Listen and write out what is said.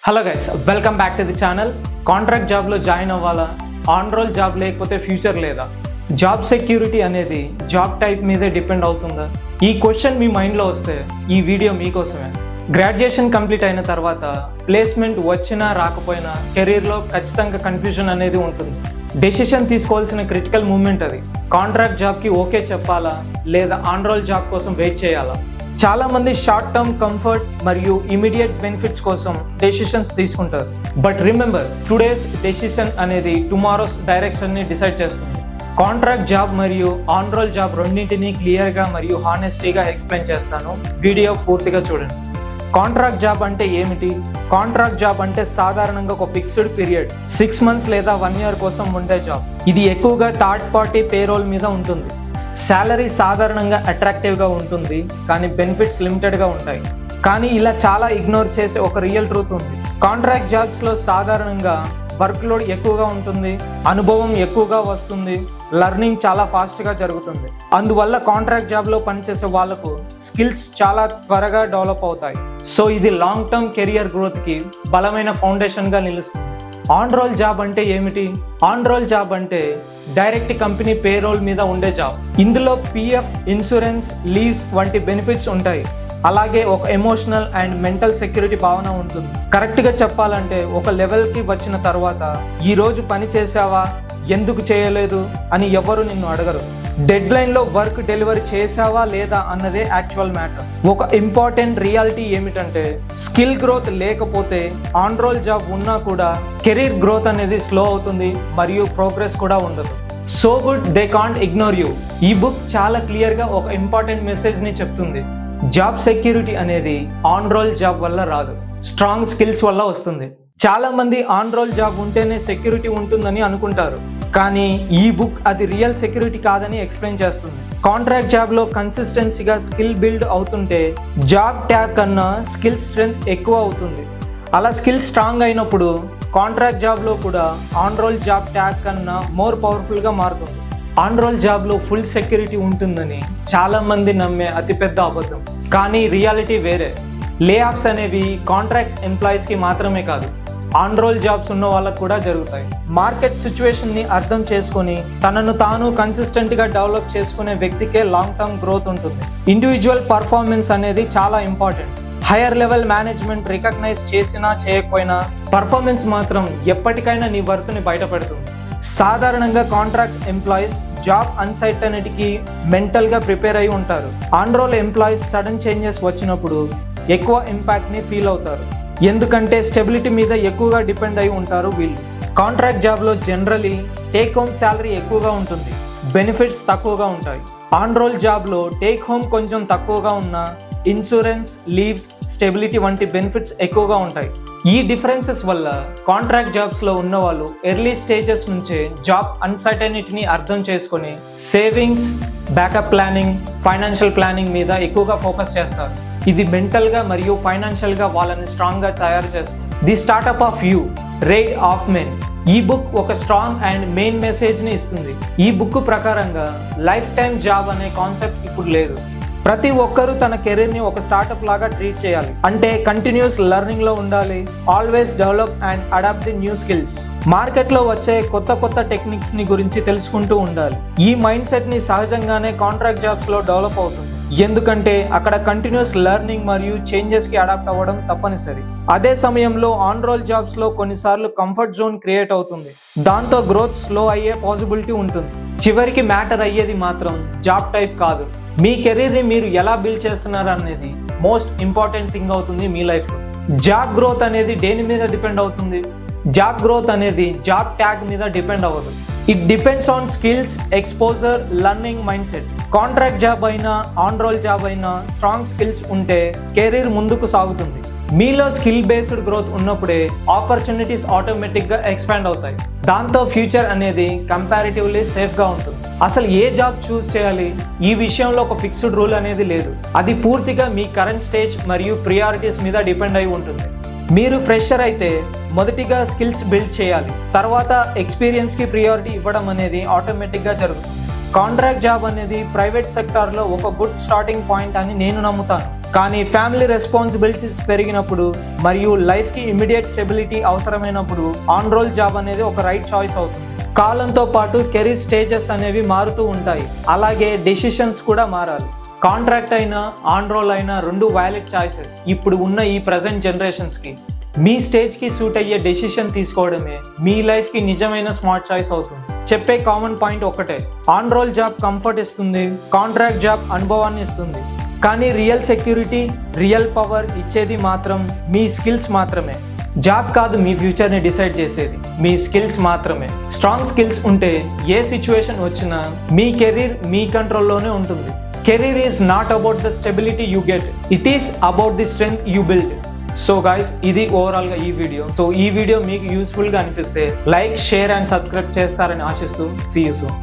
Hello guys, welcome back to the channel. Contract జాబ్లో join అవ్వాలా, on role job లేకపోతే future లేదా, job security అనేది జాబ్ టైప్ మీదే డిపెండ్ అవుతుందా? ఈ క్వశ్చన్ మీ మైండ్లో వస్తే ఈ వీడియో మీకోసమే. గ్రాడ్యుయేషన్ కంప్లీట్ అయిన తర్వాత ప్లేస్మెంట్ వచ్చినా రాకపోయినా కెరీర్లో ఖచ్చితంగా కన్ఫ్యూజన్ అనేది ఉంటుంది. డెసిషన్ తీసుకోవాల్సిన క్రిటికల్ మూమెంట్ అది. కాంట్రాక్ట్ జాబ్కి ఓకే చెప్పాలా లేదా ఆన్ రోల్ జాబ్ కోసం వెయిట్ చేయాలా? చాలామంది షార్ట్ టర్మ్ కంఫర్ట్ మరియు ఇమీడియట్ బెనిఫిట్స్ కోసం డెసిషన్స్ తీసుకుంటారు. బట్ రిమెంబర్, టుడేస్ డెసిషన్ అనేది టుమారోస్ డైరెక్షన్ని డిసైడ్ చేస్తుంది. కాంట్రాక్ట్ జాబ్ మరియు ఆన్ రోల్ జాబ్ రెండింటినీ క్లియర్గా మరియు హానెస్టీగా ఎక్స్ప్లెయిన్ చేస్తాను. వీడియో పూర్తిగా చూడండి. కాంట్రాక్ట్ జాబ్ అంటే ఏమిటి? కాంట్రాక్ట్ జాబ్ అంటే సాధారణంగా ఒక ఫిక్స్డ్ పీరియడ్ 6 months లేదా 1 year కోసం ఉండే జాబ్. ఇది ఎక్కువగా థర్డ్ పార్టీ పేరోల్ మీద ఉంటుంది. శాలరీ సాధారణంగా అట్రాక్టివ్గా ఉంటుంది, కానీ బెనిఫిట్స్ లిమిటెడ్గా ఉంటాయి. కానీ ఇలా చాలా ఇగ్నోర్ చేసే ఒక రియల్ ట్రూత్ ఉంది. కాంట్రాక్ట్ జాబ్స్లో సాధారణంగా వర్క్ లోడ్ ఎక్కువగా ఉంటుంది, అనుభవం ఎక్కువగా వస్తుంది, లెర్నింగ్ చాలా ఫాస్ట్గా జరుగుతుంది. అందువల్ల కాంట్రాక్ట్ జాబ్లో పనిచేసే వాళ్ళకు స్కిల్స్ చాలా త్వరగా డెవలప్ అవుతాయి. సో ఇది లాంగ్ టర్మ్ కెరియర్ గ్రోత్కి బలమైన ఫౌండేషన్గా నిలుస్తుంది. ఆన్ రోల్ జాబ్ అంటే ఏమిటి? ఆన్ రోల్ జాబ్ అంటే డైరెక్ట్ కంపెనీ పేరోల్ మీద ఉండే జాబ్. ఇందులో పిఎఫ్, ఇన్సూరెన్స్, లీవ్స్ వంటి బెనిఫిట్స్ ఉంటాయి. అలాగే ఒక ఎమోషనల్ అండ్ మెంటల్ సెక్యూరిటీ భావన ఉంటుంది. కరెక్ట్గా చెప్పాలంటే ఒక లెవెల్కి వచ్చిన తర్వాత ఈ రోజు పని చేసావా, ఎందుకు చేయలేదు అని ఎవరు నిన్ను అడగరు. డెడ్ లైన్లో వర్క్ డెలివరీ చేసావా లేదా అన్నదే యాక్చువల్ మ్యాటర్. ఒక ఇంపార్టెంట్ రియాలిటీ ఏమిటంటే స్కిల్ గ్రోత్ లేకపోతే ఆన్ రోల్ జాబ్ ఉన్నా కూడా కెరీర్ గ్రోత్ అనేది స్లో అవుతుంది మరియు ప్రోగ్రెస్ కూడా ఉండదు. So good they can't ignore you. ఈ బుక్ చాలా క్లియర్గా ఒక ఇంపార్టెంట్ మెసేజ్ని చెప్తుంది. జాబ్ సెక్యూరిటీ అనేది ఆన్ రోల్ జాబ్ వల్ల రాదు, స్ట్రాంగ్ స్కిల్స్ వల్ల వస్తుంది. చాలా మంది ఆన్ రోల్ జాబ్ ఉంటేనే సెక్యూరిటీ ఉంటుందని అనుకుంటారు, కానీ ఈ బుక్ అది రియల్ సెక్యూరిటీ కాదని ఎక్స్ప్లెయిన్ చేస్తుంది. కాంట్రాక్ట్ జాబ్లో కన్సిస్టెన్సీగా స్కిల్ బిల్డ్ అవుతుంటే జాబ్ ట్యాగ్ కన్నా స్కిల్ స్ట్రెంగ్త్ ఎక్కువ అవుతుంది. అలా స్కిల్ స్ట్రాంగ్ అయినప్పుడు కాంట్రాక్ట్ జాబ్లో కూడా ఆన్ రోల్ జాబ్ ట్యాగ్ కన్నా మోర్ పవర్ఫుల్గా మారుతుంది. ఆన్ రోల్ జాబ్లో ఫుల్ సెక్యూరిటీ ఉంటుందని చాలామంది నమ్మే అతిపెద్ద అబద్ధం. కానీ రియాలిటీ వేరే. లే ఆఫ్స్ అనేవి కాంట్రాక్ట్ ఎంప్లాయీస్కి మాత్రమే కాదు, ఆన్ రోల్ జాబ్స్ ఉన్న వాళ్ళకు కూడా జరుగుతాయి. మార్కెట్ సిచ్యువేషన్ని అర్థం చేసుకొని తనను తాను కన్సిస్టెంట్గా డెవలప్ చేసుకునే వ్యక్తికే లాంగ్ టర్మ్ గ్రోత్ ఉంటుంది. ఇండివిజువల్ పర్ఫార్మెన్స్ అనేది చాలా important. Higher level management recognise చేసినా చేయకపోయినా పర్ఫార్మెన్స్ మాత్రం ఎప్పటికైనా నీ వర్త్ని బయటపెడుతుంది. సాధారణంగా కాంట్రాక్ట్ ఎంప్లాయీస్ జాబ్ అన్సర్టనిటీకి మెంటల్గా ప్రిపేర్ అయి ఉంటారు. On roll employees sudden changes వచ్చినప్పుడు ఎక్కువ ఇంపాక్ట్ని ఫీల్ అవుతారు, ఎందుకంటే స్టెబిలిటీ మీద ఎక్కువగా డిపెండ్ అయి ఉంటారు వీళ్ళు. కాంట్రాక్ట్ జాబ్లో జనరలీ టేక్ హోమ్ శాలరీ ఎక్కువగా ఉంటుంది, బెనిఫిట్స్ తక్కువగా ఉంటాయి. ఆన్ రోల్ జాబ్లో టేక్ హోమ్ కొంచెం తక్కువగా ఉన్నా ఇన్సూరెన్స్, లీవ్స్, స్టెబిలిటీ వంటి బెనిఫిట్స్ ఎక్కువగా ఉంటాయి. ఈ డిఫరెన్సెస్ వల్ల కాంట్రాక్ట్ జాబ్స్లో ఉన్న వాళ్ళు ఎర్లీ స్టేజెస్ నుంచే జాబ్ అన్సర్టనిటీని అర్థం చేసుకొని savings, backup planning, financial planning మీద ఎక్కువగా ఫోకస్ చేస్తారు. ఇది మెంటల్గా మరియు ఫైనాన్షియల్గా వాళ్ళని స్ట్రాంగ్గా తయారు చేస్తుంది. ది స్టార్టప్ ఆఫ్ యూ, రే ఆఫ్మెన్. ఈ బుక్ ఒక స్ట్రాంగ్ అండ్ మెయిన్ మెసేజ్ని ఇస్తుంది. ఈ బుక్ ప్రకారంగా లైఫ్ టైం జాబ్ అనే కాన్సెప్ట్ ఇప్పుడు లేదు. ప్రతి ఒక్కరూ తన కెరీర్ని ఒక స్టార్టప్ లాగా ట్రీట్ చేయాలి. అంటే కంటిన్యూస్ లెర్నింగ్లో ఉండాలి, always develop and adapt the new skills. మార్కెట్లో వచ్చే కొత్త టెక్నిక్స్ని గురించి తెలుసుకుంటూ ఉండాలి. ఈ మైండ్ సెట్ని సహజంగానే కాంట్రాక్ట్ జాబ్స్లో డెవలప్ అవుతుంది, ఎందుకంటే అక్కడ కంటిన్యూస్ లెర్నింగ్ మరియు చేంజెస్కి అడాప్ట్ అవ్వడం తప్పనిసరి. అదే సమయంలో ఆన్ రోల్ జాబ్స్లో కొన్నిసార్లు కంఫర్ట్ జోన్ క్రియేట్ అవుతుంది, దాంతో గ్రోత్ స్లో అయ్యే పాసిబిలిటీ ఉంటుంది. చివరికి మ్యాటర్ అయ్యేది మాత్రం జాబ్ టైప్ కాదు, మీ కెరీర్ని మీరు ఎలా బిల్డ్ చేస్తున్నారు అనేది మోస్ట్ ఇంపార్టెంట్ థింగ్ అవుతుంది మీ లైఫ్లో. జాబ్ గ్రోత్ అనేది దేని మీద డిపెండ్ అవుతుంది? జాబ్ గ్రోత్ అనేది జాబ్ ట్యాగ్ మీద డిపెండ్ అవ్వదు. It depends on skills, exposure, learning, mind set. Contract job అయినా ఆన్ రోల్ జాబ్ అయినా స్ట్రాంగ్ స్కిల్స్ ఉంటే కెరీర్ ముందుకు సాగుతుంది. మీలో స్కిల్ బేస్డ్ గ్రోత్ ఉన్నప్పుడే ఆపర్చునిటీస్ ఆటోమేటిక్గా ఎక్స్పాండ్ అవుతాయి. దాంతో ఫ్యూచర్ అనేది కంపారిటివ్లీ సేఫ్గా ఉంటుంది. అసలు ఏ జాబ్ చూస్ చేయాలి, ఈ విషయంలో ఒక ఫిక్స్డ్ రూల్ అనేది లేదు. అది పూర్తిగా మీ కరెంట్ స్టేజ్ మరియు ప్రియారిటీస్ మీద డిపెండ్ అయి ఉంటుంది. మీరు ఫ్రెషర్ అయితే మొదటిగా స్కిల్స్ బిల్డ్ చేయాలి, తర్వాత ఎక్స్పీరియన్స్కి ప్రియారిటీ ఇవ్వడం అనేది ఆటోమేటిక్గా జరుగుతుంది. కాంట్రాక్ట్ జాబ్ అనేది ప్రైవేట్ సెక్టార్లో ఒక గుడ్ స్టార్టింగ్ పాయింట్ అని నేను నమ్ముతాను. కానీ ఫ్యామిలీ రెస్పాన్సిబిలిటీస్ పెరిగినప్పుడు మరియు లైఫ్కి ఇమీడియట్ స్టెబిలిటీ అవసరమైనప్పుడు ఆన్ రోల్ జాబ్ అనేది ఒక రైట్ చాయిస్ అవుతుంది. కాలంతో పాటు కెరీర్ స్టేజెస్ అనేవి మారుతూ ఉంటాయి, అలాగే డెసిషన్స్ కూడా మారాలి. కాంట్రాక్ట్ అయినా ఆన్ రోల్ అయినా రెండు వ్యాలిడ్ చాయిసెస్ ఇప్పుడు ఉన్న ఈ ప్రజెంట్ జనరేషన్స్కి. మీ స్టేజ్కి సూట్ అయ్యే డెసిషన్ తీసుకోవడమే మీ లైఫ్కి నిజమైన స్మార్ట్ చాయిస్ అవుతుంది. చెప్పే కామన్ పాయింట్ ఒకటే, ఆన్ రోల్ జాబ్ కంఫర్ట్ ఇస్తుంది, కాంట్రాక్ట్ జాబ్ అనుభవాన్ని ఇస్తుంది. కానీ రియల్ సెక్యూరిటీ, రియల్ పవర్ ఇచ్చేది మాత్రం మీ స్కిల్స్ మాత్రమే. జాబ్ కాదు మీ ఫ్యూచర్ని డిసైడ్ చేసేది, మీ స్కిల్స్ మాత్రమే. స్ట్రాంగ్ స్కిల్స్ ఉంటే ఏ సిచ్యువేషన్ వచ్చినా మీ కెరీర్ మీ కంట్రోల్లోనే ఉంటుంది. Career is not about the stability you get, it is about the strength you build. So guys, ఇది ఓవరాల్గా ఈ వీడియో. సో ఈ వీడియో మీకు యూస్ఫుల్గా అనిపిస్తే లైక్, షేర్ అండ్ సబ్స్క్రైబ్ చేస్తారని ఆశిస్తూ సీ యూ సూన్.